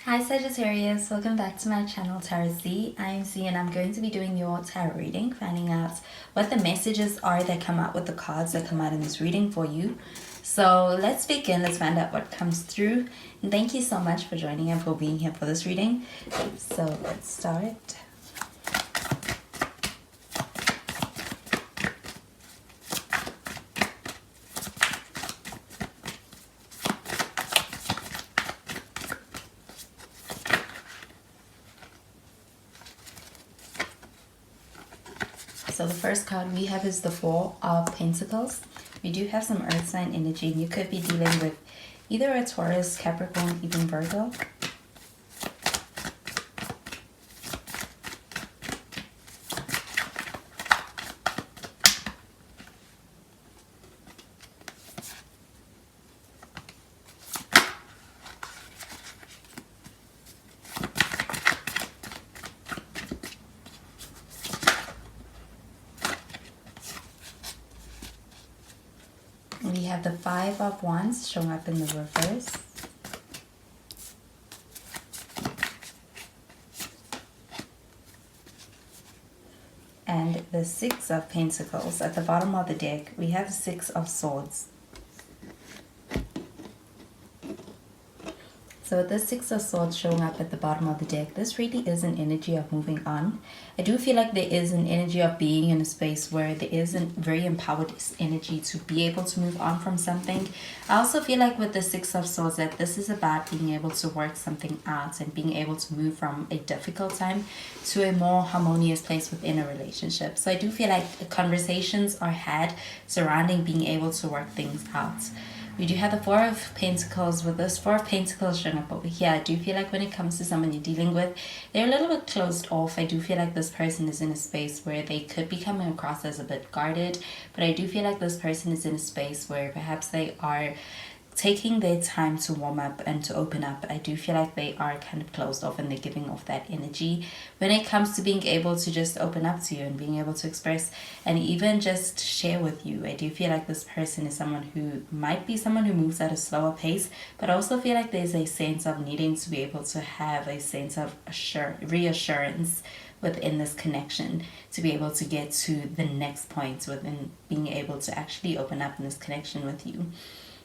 Hi Sagittarius, welcome back to my channel Tarot Z. I am Z and I'm going to be doing your tarot reading, finding out what the messages are that come out with the cards that come out in this reading for you. So let's begin, let's find out what comes through. And thank you so much for joining and for being here for this reading. So let's start. So the first card we have is the Four of Pentacles. We do have some earth sign energy. You could be dealing with either a Taurus, Capricorn, even Virgo. We have the Five of Wands showing up in the reverse. And the Six of Pentacles. At the bottom of the deck, we have Six of Swords. So with the Six of Swords showing up at the bottom of the deck, this really is an energy of moving on. I do feel like there is an energy of being in a space where there is a very empowered energy to be able to move on from something. I also feel like with the Six of Swords that this is about being able to work something out and being able to move from a difficult time to a more harmonious place within a relationship. So I do feel like conversations are had surrounding being able to work things out. We do have the Four of Pentacles. With this Four of Pentacles showing up over here, I do feel like when it comes to someone you're dealing with, they're a little bit closed off. I do feel like this person is in a space where they could be coming across as a bit guarded, but I do feel like this person is in a space where perhaps they are taking their time to warm up and to open up. I do feel like they are kind of closed off and they're giving off that energy when it comes to being able to just open up to you and being able to express and even just share with you. I do feel like this person is someone who might be someone who moves at a slower pace, but I also feel like there's a sense of needing to be able to have a sense of reassurance within this connection to be able to get to the next point within being able to actually open up in this connection with you.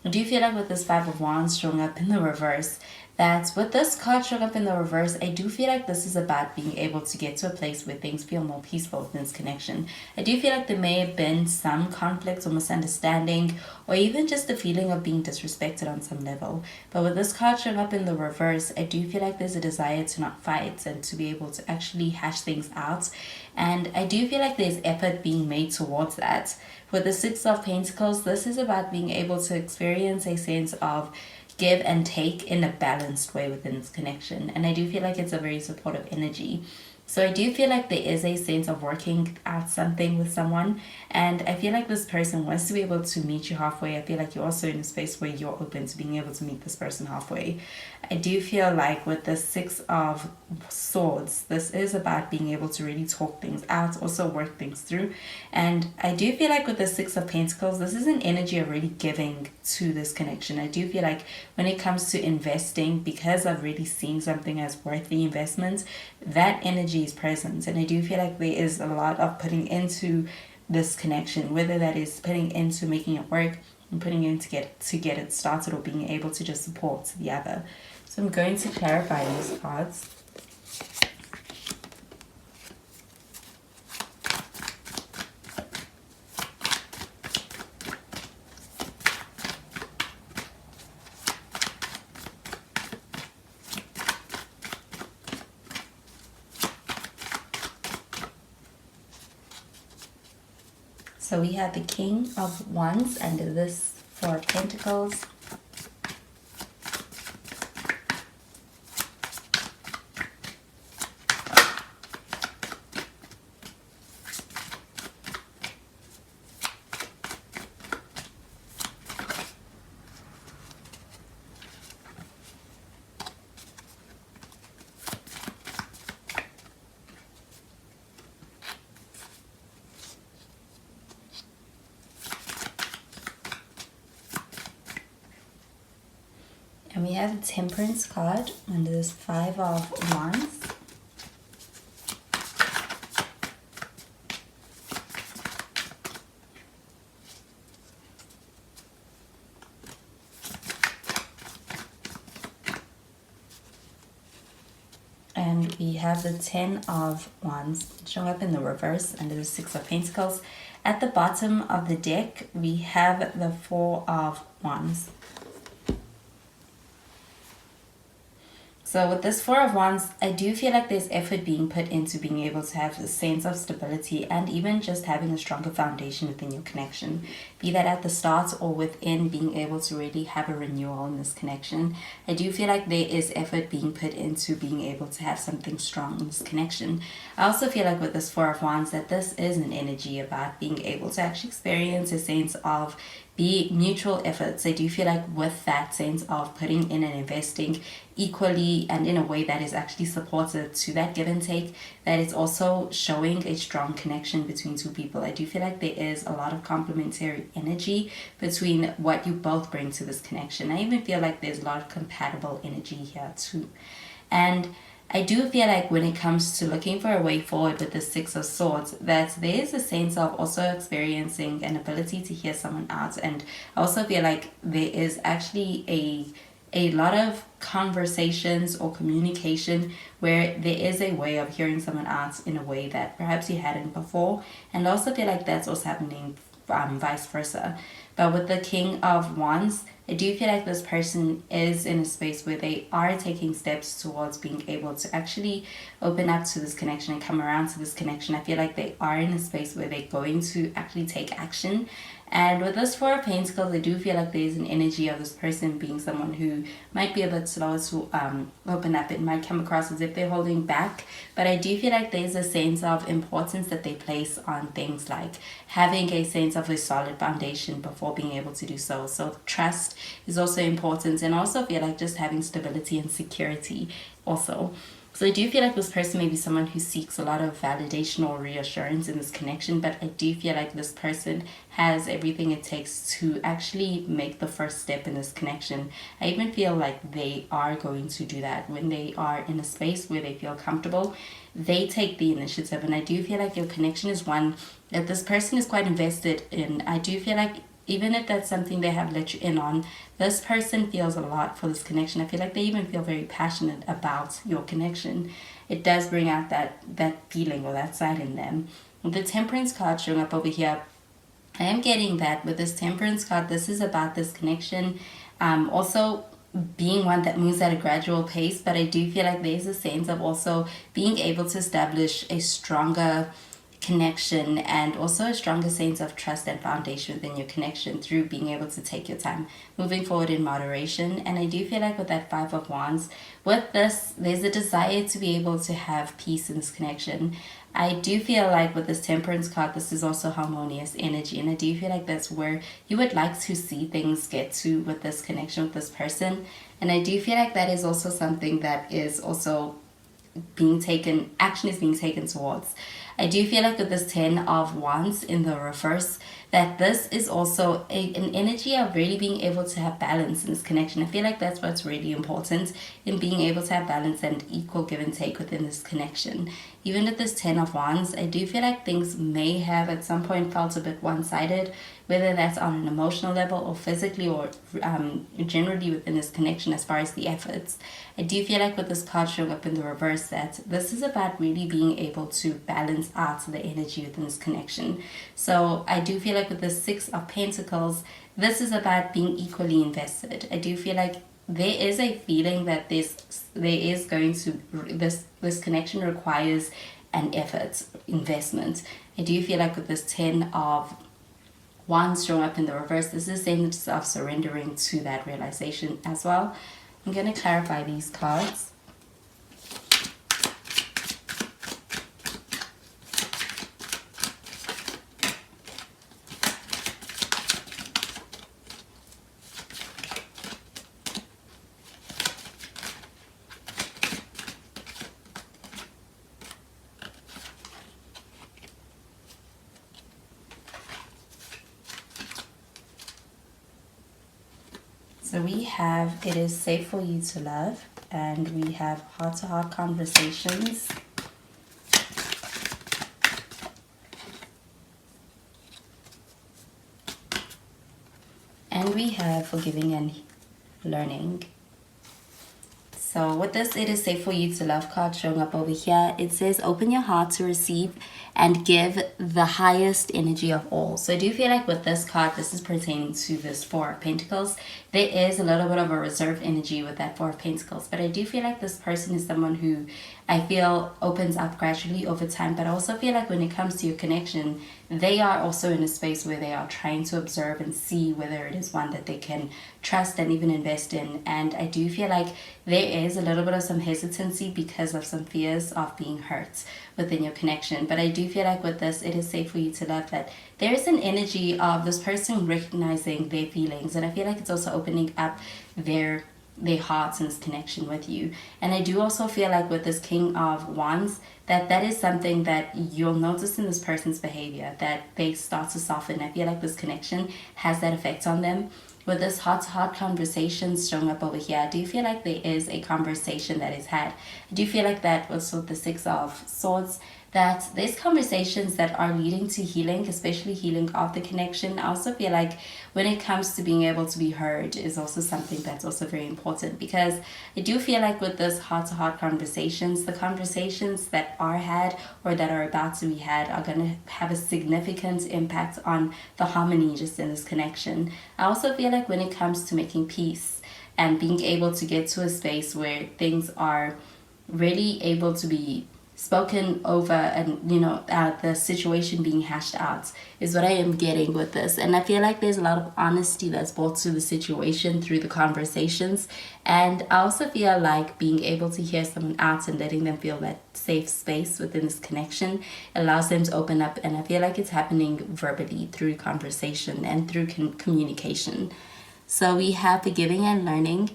I do feel like with this Five of Wands showing up in the reverse, that with this card showing up in the reverse, I do feel like this is about being able to get to a place where things feel more peaceful within this connection. I do feel like there may have been some conflict or misunderstanding or even just a feeling of being disrespected on some level. But with this card showing up in the reverse, I do feel like there's a desire to not fight and to be able to actually hash things out. And I do feel like there's effort being made towards that. With the Six of Pentacles, this is about being able to experience a sense of give and take in a balanced way within this connection. And I do feel like it's a very supportive energy. So I do feel like there is a sense of working out something with someone. And I feel like this person wants to be able to meet you halfway. I feel like you're also in a space where you're open to being able to meet this person halfway. I do feel like with the Six of Swords, this is about being able to really talk things out, also work things through. And I do feel like with the Six of Pentacles, this is an energy of really giving to this connection. I do feel like when it comes to investing, because I've really seen something as worth the investment, that energy is present. And I do feel like there is a lot of putting into this connection, whether that is putting into making it work and putting in to get it started, or being able to just support the other. So I'm going to clarify these cards. So we have the King of Wands and this Four of Pentacles. And we have a Temperance card under this 5 of Wands. And we have the 10 of Wands showing up in the reverse under the 6 of Pentacles. At the bottom of the deck, we have the 4 of Wands. So with this 4 of Wands, I do feel like there's effort being put into being able to have a sense of stability and even just having a stronger foundation within your connection. Be that at the start or within being able to really have a renewal in this connection. I do feel like there is effort being put into being able to have something strong in this connection. I also feel like with this 4 of Wands that this is an energy about being able to actually experience a sense of be mutual efforts. I do feel like with that sense of putting in and investing equally and in a way that is actually supportive to that give and take, that it's also showing a strong connection between two people. I do feel like there is a lot of complementary energy between what you both bring to this connection. I even feel like there's a lot of compatible energy here too. And I do feel like when it comes to looking for a way forward with the 6 of Swords, that there is a sense of also experiencing an ability to hear someone out. And I also feel like there is actually a lot of conversations or communication where there is a way of hearing someone out in a way that perhaps you hadn't before. And I also feel like that's also happening vice versa. But with the King of Wands, I do feel like this person is in a space where they are taking steps towards being able to actually open up to this connection and come around to this connection. I feel like they are in a space where they're going to actually take action. And with this 4 of Pentacles, I do feel like there's an energy of this person being someone who might be a bit slower to open up. It might come across as if they're holding back, but I do feel like there's a sense of importance that they place on things like having a sense of a solid foundation before being able to do so. So trust is also important, and also feel like just having stability and security also. So I do feel like this person may be someone who seeks a lot of validation or reassurance in this connection, but I do feel like this person has everything it takes to actually make the first step in this connection. I even feel like they are going to do that when they are in a space where they feel comfortable. They take the initiative, and I do feel like your connection is one that this person is quite invested in. I do feel like even if that's something they have let you in on, this person feels a lot for this connection. I feel like they even feel very passionate about your connection. It does bring out that feeling or that side in them. With the Temperance card showing up over here, I am getting that with this Temperance card, this is about this connection. Also being one that moves at a gradual pace, but I do feel like there's a sense of also being able to establish a stronger connection and also a stronger sense of trust and foundation within your connection through being able to take your time, moving forward in moderation. And I do feel like with that 5 of Wands, with this, there's a desire to be able to have peace in this connection. I do feel like with this Temperance card, this is also harmonious energy, and I do feel like that's where you would like to see things get to with this connection with this person. And I do feel like that is also something that is also being taken, action is being taken towards. I do feel like with this 10 of Wands in the reverse, that this is also an energy of really being able to have balance in this connection. I feel like that's what's really important in being able to have balance and equal give and take within this connection. Even with this 10 of Wands, I do feel like things may have at some point felt a bit one-sided, whether that's on an emotional level or physically or generally within this connection as far as the efforts. I do feel like with this card showing up in the reverse that this is about really being able to balance out the energy within this connection. So I do feel like with the 6 of Pentacles, this is about being equally invested. I do feel like there is a feeling that this connection requires an effort, investment. I do feel like with this 10 of Wands showing up in the reverse, this is a sense of surrendering to that realization as well. I'm going to clarify these cards. So we have, it is safe for you to love, and we have heart-to-heart conversations. And we have forgiving and learning. So with this, it is safe for you to love card showing up over here. It says open your heart to receive and give the highest energy of all. So I do feel like with this card, this is pertaining to this Four of Pentacles. There is a little bit of a reserved energy with that Four of Pentacles, but I do feel like this person is someone who I feel opens up gradually over time. But I also feel like when it comes to your connection, they are also in a space where they are trying to observe and see whether it is one that they can trust and even invest in. And I do feel like there is a little bit of some hesitancy because of some fears of being hurt within your connection. But I do feel like with this, it is safe for you to love that there is an energy of this person recognizing their feelings, and I feel like it's also opening up their hearts and this connection with you. And I do also feel like with this King of Wands, that is something that you'll notice in this person's behavior, that they start to soften. I feel like this connection has that effect on them. With this heart-to-heart conversations showing up over here, I do feel like there is a conversation that is had. I do feel like that also the Six of Swords, that there's conversations that are leading to healing, especially healing of the connection. I also feel like when it comes to being able to be heard is also something that's also very important, because I do feel like with this heart-to-heart conversations, the conversations that are had or that are about to be had are going to have a significant impact on the harmony just in this connection. I also feel like when it comes to making peace and being able to get to a space where things are really able to be spoken over and the situation being hashed out is what I am getting with this. And I feel like there's a lot of honesty that's brought to the situation through the conversations. And I also feel like being able to hear someone out and letting them feel that safe space within this connection allows them to open up. And I feel like it's happening verbally through conversation and through communication. So we have forgiving and learning.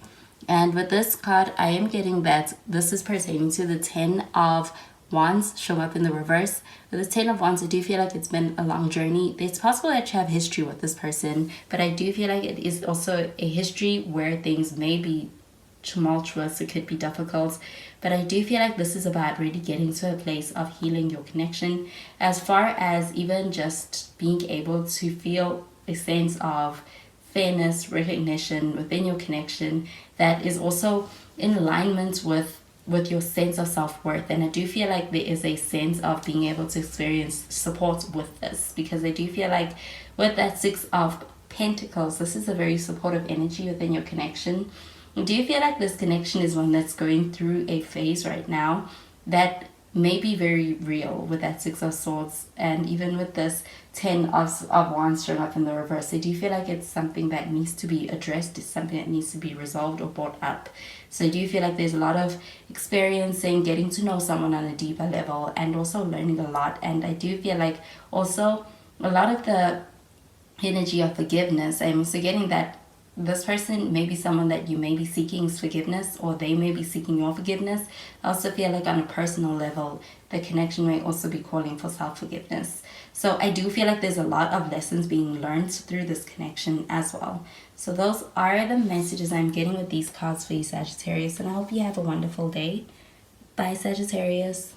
And with this card, I am getting that this is pertaining to the 10 of Wands show up in the reverse. With the 10 of Wands, I do feel like it's been a long journey. It's possible that you have history with this person, but I do feel like it is also a history where things may be tumultuous, it could be difficult, but I do feel like this is about really getting to a place of healing your connection, as far as even just being able to feel a sense of fairness, recognition within your connection that is also in alignment with your sense of self-worth. And I do feel like there is a sense of being able to experience support with this, because I do feel like with that Six of Pentacles, this is a very supportive energy within your connection. Do you feel like this connection is one that's going through a phase right now that may be very real with that Six of Swords, and even with this 10 of Wands showing up in the reverse? I do feel like it's something that needs to be addressed. It's something that needs to be resolved or brought up. So I do feel like there's a lot of experiencing, getting to know someone on a deeper level, and also learning a lot. And I do feel like also a lot of the energy of forgiveness, I'm also getting that this person may be someone that you may be seeking forgiveness, or they may be seeking your forgiveness. I also feel like on a personal level, the connection may also be calling for self-forgiveness. So I do feel like there's a lot of lessons being learned through this connection as well. So those are the messages I'm getting with these cards for you, Sagittarius, and I hope you have a wonderful day. Bye, Sagittarius.